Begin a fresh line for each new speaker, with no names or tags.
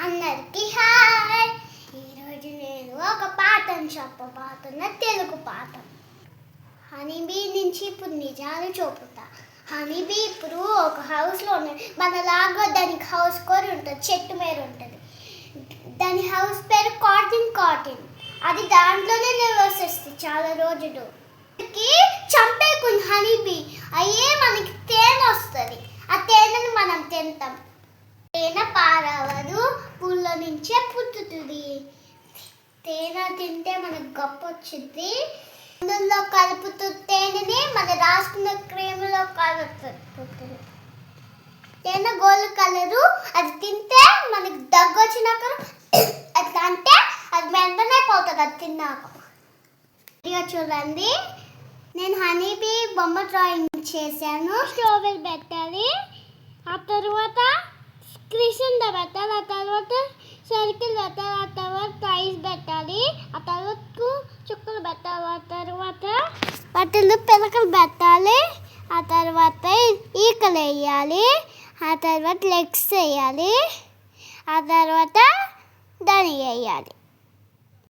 అందరికీ హాయ్. ఈరోజు నేను ఒక పాఠం చెప్పబోతున్న తెలుగు పాఠం. హనీబీ నుంచి ఇప్పుడు నిజాలు చూపుతా. హనీబీ ఇప్పుడు ఒక హౌస్లో ఉన్నది. మనలాగా దానికి హౌస్ కూడా ఉంటుంది, చెట్టు మీద ఉంటుంది. దాని హౌస్ పేరు కాటన్. అది దాంట్లోనే నివసిస్తుంది చాలా రోజులు. చంపేకుంది హనీబీ. అయ్యే మనకి తేనె వస్తుంది. ఆ తేనెని మనం తింటాం. తేనె పారవదు, పుల్ల నుంచే పుట్టుతుంది. తేనె తింటే మనకు గొప్ప వచ్చింది. అందులో కలుపుతూ తేనెని మన రాసుకున్న క్రీములో కలుపుతుంది. తేనె గోల్డ్ కలరు. అది తింటే మనకి దగ్గు వచ్చినాక అట్లా అంటే అది వెంటనే పోతుంది. అది తిన్నాక వీడియో చూడండి. నేను హనీబీ బొమ్మ డ్రాయింగ్ చేశాను. స్టోవెల్ పెట్టాలి, ఆ తర్వాత క్రిషన్ పెట్టాలి, ఆ తర్వాత సర్కిల్ పెట్టాలి, ఆ తర్వాత ఐస్ పెట్టాలి, ఆ తర్వాత చుక్కలు పెట్టాలి, ఆ తర్వాత వాటిలో పిలకలు పెట్టాలి, ఆ తర్వాత ఈకలు వేయాలి, ఆ తర్వాత లెగ్స్ వేయాలి, ఆ తర్వాత దాన్ని వేయాలి.